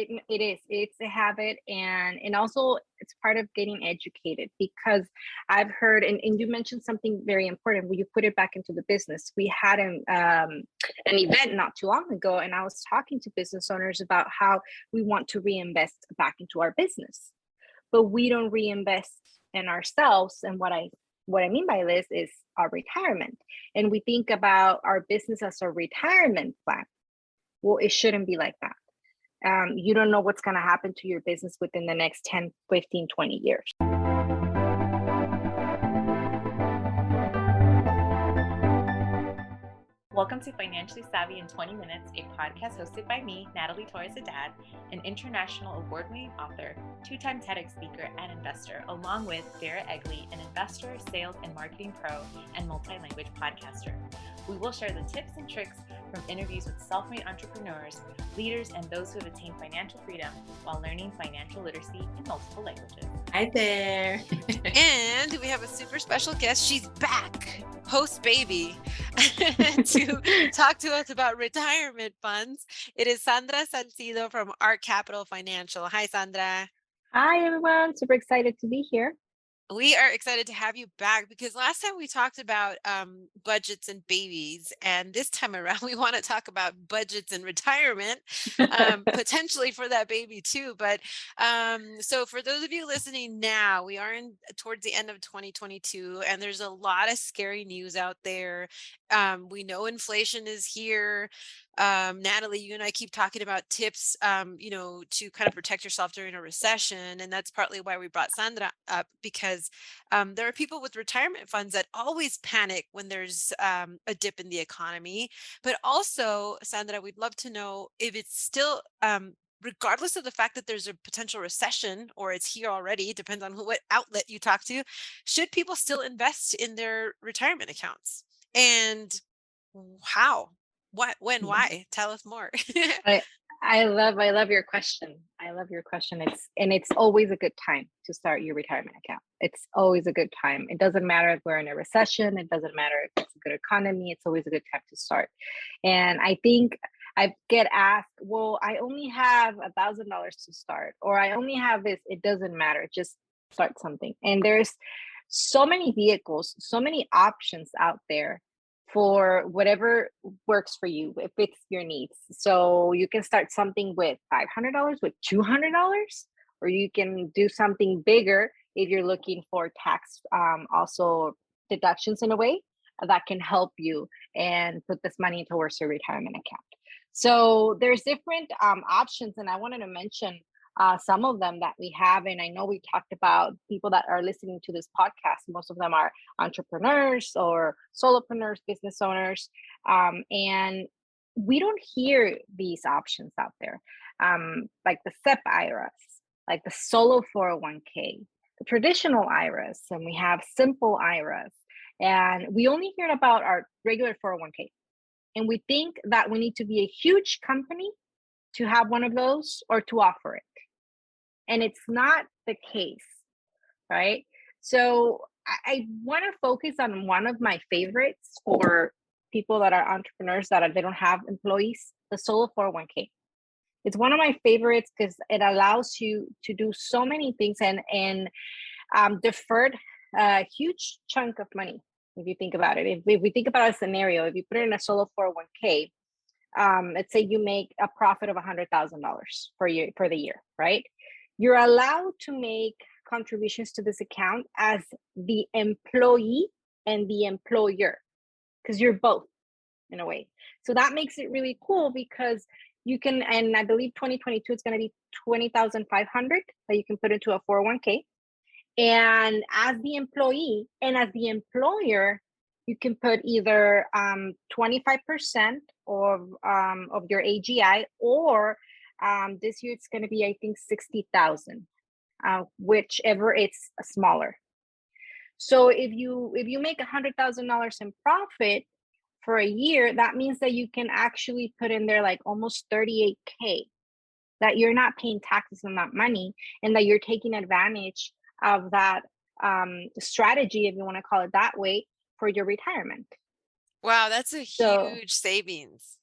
It's a habit, and also it's part of getting educated, because I've heard, and you mentioned something very important when you put it back into the business. We had an event not too long ago, and I was talking to business owners about how we want to reinvest back into our business, but we don't reinvest in ourselves. And what I mean by this is our retirement. And we think about our business as a retirement plan. Well, it shouldn't be like that. You don't know what's going to happen to your business within the next 10, 15, 20 years. Welcome to Financially Savvy in 20 Minutes, a podcast hosted by me, Natalie Torres-Haddad, an international award-winning author, two-time TEDx speaker, and investor, along with Vera Egley, an investor, sales, and marketing pro, and multi-language podcaster. We will share the tips and tricks from interviews with self-made entrepreneurs, leaders, and those who have attained financial freedom while learning financial literacy in multiple languages. Hi there. And we have a super special guest. She's back post-baby to talk to us about retirement funds. It is Sandra Salcido from Art Capital Financial. Hi, Sandra. Hi, everyone. Super excited to be here. We are excited to have you back because last time we talked about budgets and babies, and this time around we want to talk about budgets and retirement, potentially for that baby too. But so for those of you listening now, we are towards the end of 2022, and there's a lot of scary news out there. We know inflation is here. Natalie, you and I keep talking about tips, to kind of protect yourself during a recession. And that's partly why we brought Sandra up, because there are people with retirement funds that always panic when there's a dip in the economy. But also, Sandra, we'd love to know if it's still, regardless of the fact that there's a potential recession or it's here already, depends on what outlet you talk to, should people still invest in their retirement accounts? And how? What, when, why? Tell us more. I love your question. I love your question. It's always a good time to start your retirement account. It's always a good time. It doesn't matter if we're in a recession. It doesn't matter if it's a good economy. It's always a good time to start. And I think I get asked, well, I only have $1,000 to start, or I only have this. It doesn't matter. Just start something. And there's so many vehicles, so many options out there for whatever works for you, if it's your needs. So you can start something with $500, with $200, or you can do something bigger if you're looking for tax, also deductions in a way that can help you and put this money towards your retirement account. So there's different options, and I wanted to mention some of them that we have. And I know we talked about people that are listening to this podcast. Most of them are entrepreneurs or solopreneurs, business owners. And we don't hear these options out there, like the SEP IRAs, like the solo 401k, the traditional IRAs, and we have simple IRAs. And we only hear about our regular 401k. And we think that we need to be a huge company to have one of those or to offer it. And it's not the case, right? So I want to focus on one of my favorites for people that are entrepreneurs they don't have employees, the solo 401k. It's one of my favorites because it allows you to do so many things and deferred a huge chunk of money. If you think about it, if we think about a scenario, if you put it in a solo 401k, let's say you make a profit of $100,000 for the year, right? You're allowed to make contributions to this account as the employee and the employer, because you're both in a way. So that makes it really cool because you can, and I believe 2022 is going to be $20,500 that you can put into a 401k. And as the employee and as the employer, you can put either 25% of your AGI, or this year it's going to be, I think, 60,000, whichever it's smaller. So if you make $100,000 in profit for a year, that means that you can actually put in there like almost 38K, that you're not paying taxes on that money, and that you're taking advantage of that strategy, if you want to call it that way, for your retirement. Wow, that's a huge savings.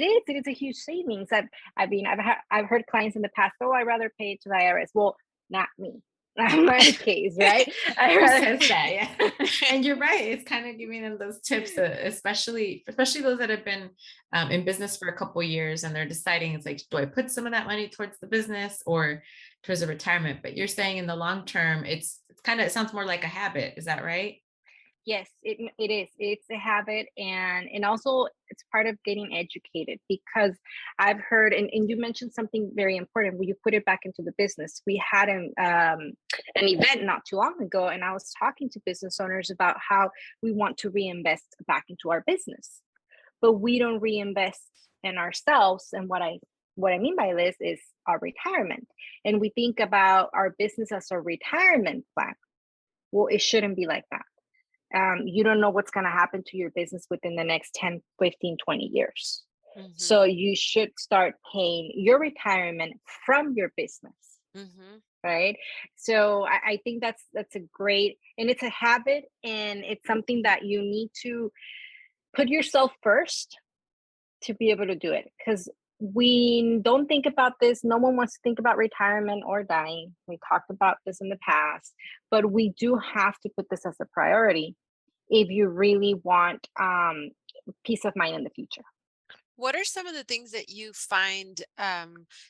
It is a huge savings. I've heard clients in the past, oh, I'd rather pay it to the IRS. Well, not me. Not my case, right? Who says that? Yeah. And you're right. It's kind of giving them those tips, especially those that have been in business for a couple of years and they're deciding, it's like, do I put some of that money towards the business or towards a retirement? But you're saying in the long term, it sounds more like a habit. Is that right? Yes, it is. It's a habit, and also it's part of getting educated, because I've heard, and you mentioned something very important when you put it back into the business. We had an event not too long ago, and I was talking to business owners about how we want to reinvest back into our business, but we don't reinvest in ourselves. And what I mean by this is our retirement. And we think about our business as a retirement plan. Well, it shouldn't be like that. You don't know what's going to happen to your business within the next 10, 15, 20 years. Mm-hmm. So you should start paying your retirement from your business. Mm-hmm. Right. So I think that's a great, and it's a habit, and it's something that you need to put yourself first to be able to do it. Because we don't think about this. No one wants to think about retirement or dying. We talked about this in the past, but we do have to put this as a priority if you really want peace of mind in the future. What are some of the things that you find,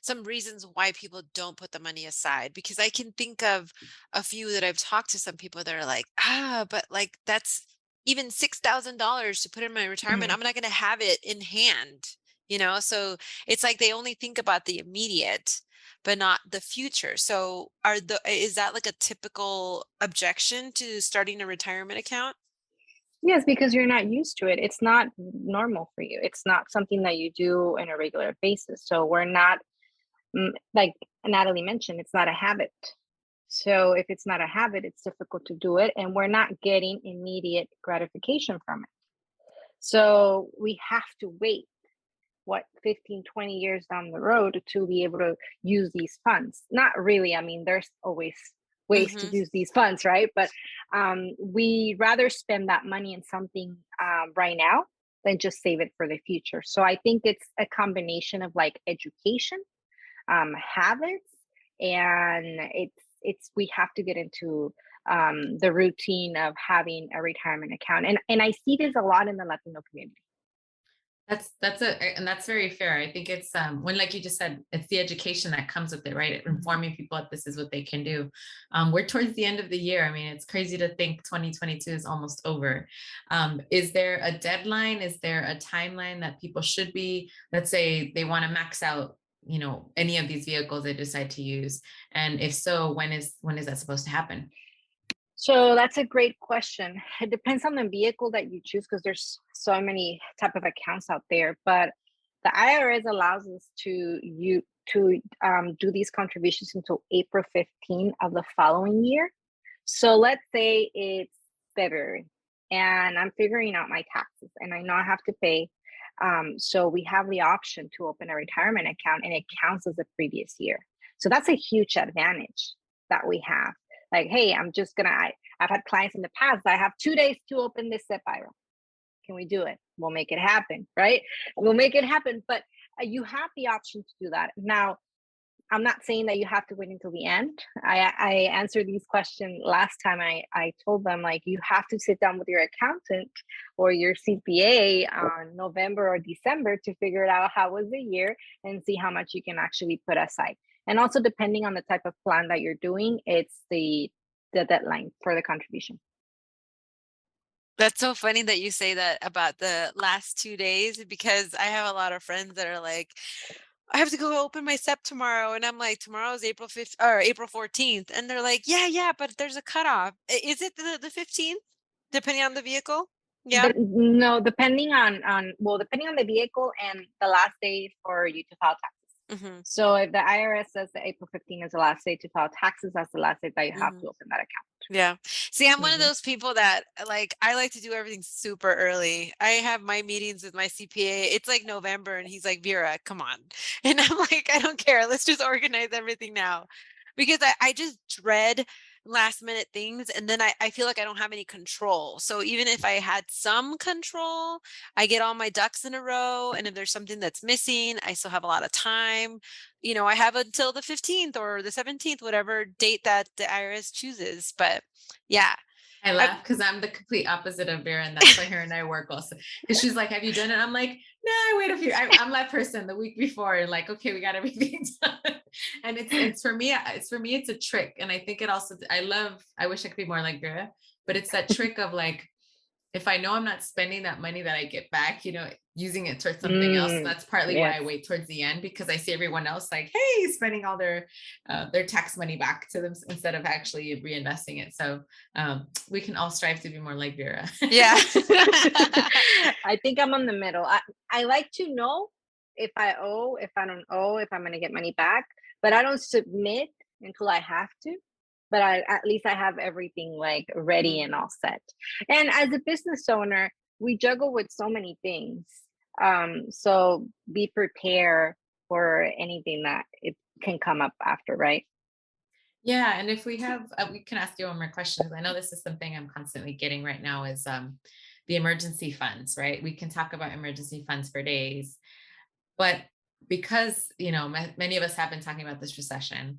some reasons why people don't put the money aside? Because I can think of a few that I've talked to some people that are like, but like that's even $6,000 to put in my retirement. Mhm. I'm not going to have it in hand, So it's like they only think about the immediate, but not the future. So is that like a typical objection to starting a retirement account? Yes, because you're not used to it. It's not normal for you. It's not something that you do on a regular basis. So we're not, like Natalie mentioned, it's not a habit. So if it's not a habit, it's difficult to do it, and we're not getting immediate gratification from it. So we have to wait, 15, 20 years down the road to be able to use these funds. Not really. I mean, there's always ways to Mm-hmm. use these funds, right? But we rather spend that money in something right now than just save it for the future. So I think it's a combination of like education, habits, and it's we have to get into the routine of having a retirement account. And I see this a lot in the Latino community. And that's very fair. I think it's when, like you just said, it's the education that comes with it, right? Informing people that this is what they can do. We're towards the end of the year. I mean, it's crazy to think 2022 is almost over. Is there a deadline? Is there a timeline that people should be, let's say they want to max out, any of these vehicles they decide to use? And if so, when is that supposed to happen? So that's a great question. It depends on the vehicle that you choose, because there's so many type of accounts out there. But the IRS allows us to do these contributions until April 15 of the following year. So let's say it's February, and I'm figuring out my taxes, and I know I have to pay. So we have the option to open a retirement account, and it counts as the previous year. So that's a huge advantage that we have. Like, hey, I've had clients in the past, I have 2 days to open this SEP IRA. Can we do it? We'll make it happen, right? We'll make it happen. But you have the option to do that. Now, I'm not saying that you have to wait until the end. I answered these questions last time. I told them, like, you have to sit down with your accountant or your CPA on November or December to figure it out how was the year and see how much you can actually put aside. And also, depending on the type of plan that you're doing, it's the deadline for the contribution. That's so funny that you say that about the last 2 days, because I have a lot of friends that are like, I have to go open my SEP tomorrow. And I'm like, tomorrow's April 5th or April 14th. And they're like, yeah, but there's a cutoff. Is it the 15th, depending on the vehicle? Yeah. No, depending on depending on the vehicle and the last day for you to file taxes. Mm-hmm. So if the IRS says that April 15th is the last day to file taxes, that's the last day that you have to open that account. Yeah. See, I'm one of those people that I like to do everything super early. I have my meetings with my CPA. It's like November and he's like, Vera, come on. And I'm like, I don't care. Let's just organize everything now. Because I just dread last minute things. And then I feel like I don't have any control. So even if I had some control, I get all my ducks in a row. And if there's something that's missing, I still have a lot of time. I have until the 15th or the 17th, whatever date that the IRS chooses. But yeah. I laugh because I'm the complete opposite of Vera, and that's why her and I work also. Because she's like, "Have you done it?" I'm like, "No, I wait a few." I'm that person the week before, and like, okay, we got everything done. And it's for me, it's a trick, and I think it also. I wish I could be more like Vera, but it's that trick of like, if I know I'm not spending that money that I get back, using it towards something else. That's partly why I wait towards the end, because I see everyone else like, hey, spending all their tax money back to them instead of actually reinvesting it. So we can all strive to be more like Vera. Yeah. I think I'm on the middle. I like to know if I owe, if I don't owe, if I'm going to get money back, but I don't submit until I have to. But at least I have everything like ready and all set. And as a business owner, we juggle with so many things. So be prepared for anything that it can come up after, right? Yeah. And if we have, we can ask you one more question, because I know this is something I'm constantly getting right now is the emergency funds, right? We can talk about emergency funds for days, but because, many of us have been talking about this recession,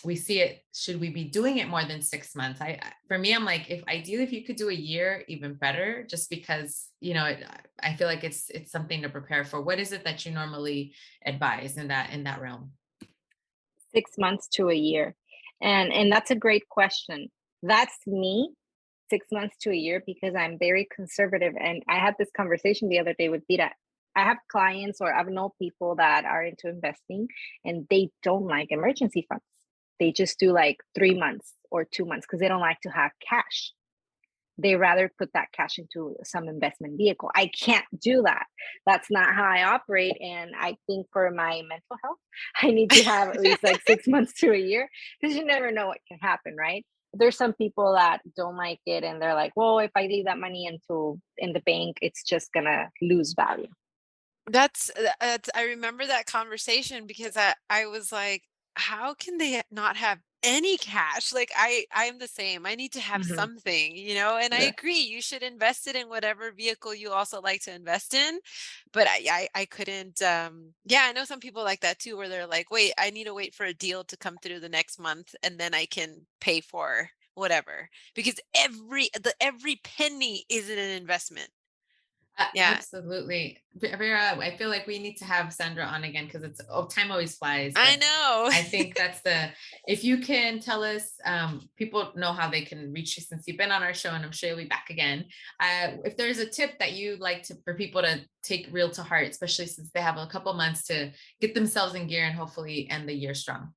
we see it. Should we be doing it more than 6 months? For me, I'm like, if you could do a year, even better, just because, I feel like it's something to prepare for. What is it that you normally advise in that realm? 6 months to a year. And that's a great question. That's me, 6 months to a year, because I'm very conservative. And I had this conversation the other day with Vita. I have clients, or I've known people that are into investing, and they don't like emergency funds. They just do like 3 months or 2 months because they don't like to have cash. They rather put that cash into some investment vehicle. I can't do that. That's not how I operate. And I think for my mental health, I need to have at least like 6 months to a year, because you never know what can happen, right? There's some people that don't like it, and they're like, well, if I leave that money in the bank, it's just gonna lose value. That's I remember that conversation, because I was like, how can they not have any cash? Like I'm the same. I need to have something, and I Yeah. agree. You should invest it in whatever vehicle you also like to invest in. But I couldn't. Yeah, I know some people like that too, where they're like, wait, I need to wait for a deal to come through the next month, and then I can pay for whatever, because every penny is an investment. Yeah. Absolutely. Vera, I feel like we need to have Sandra on again, because time always flies. I know. I think if you can tell us, people know how they can reach you since you've been on our show, and I'm sure you'll be back again. If there's a tip that you'd like for people to take real to heart, especially since they have a couple months to get themselves in gear and hopefully end the year strong.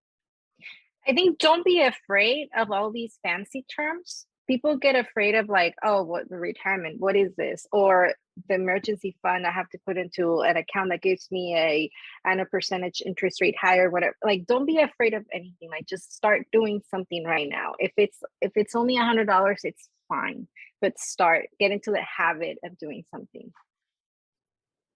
I think don't be afraid of all these fancy terms. People get afraid of like, oh, what the retirement, what is this? Or the emergency fund I have to put into an account that gives me a percentage interest rate higher, whatever. Like, don't be afraid of anything. Like, just start doing something right now. If it's only $100, it's fine. But get into the habit of doing something.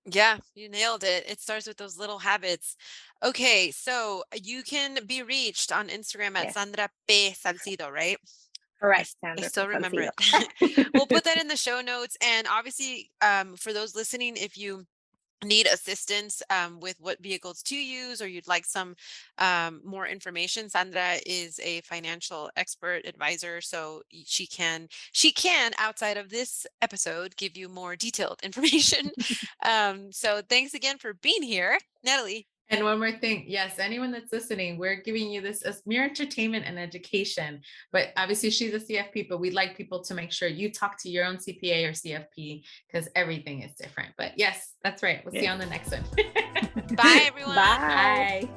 Yeah, you nailed it. It starts with those little habits. Okay, so you can be reached on Instagram at Yes. Sandra P. Salcido, right? Correct, I Sandra. still remember it. We'll put that in the show notes. And obviously, for those listening, if you need assistance with what vehicles to use, or you'd like some more information, Sandra is a financial expert advisor, so she can outside of this episode give you more detailed information. So thanks again for being here, Natalie. And one more thing. Yes, anyone that's listening, we're giving you this as mere entertainment and education. But obviously she's a CFP, but we'd like people to make sure you talk to your own CPA or CFP, because everything is different. But yes, that's right. We'll see you on the next one. Bye, everyone. Bye.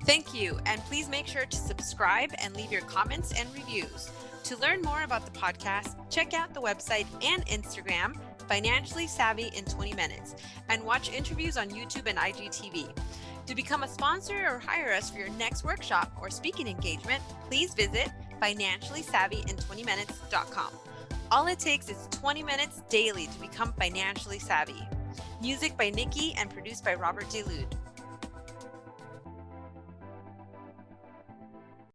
Thank you. And please make sure to subscribe and leave your comments and reviews. To learn more about the podcast, check out the website and Instagram, Financially Savvy in 20 Minutes, and watch interviews on YouTube and IGTV. To become a sponsor or hire us for your next workshop or speaking engagement, please visit financiallysavvyin20minutes.com. All it takes is 20 minutes daily to become financially savvy. Music by Nikki and produced by Robert DeLude.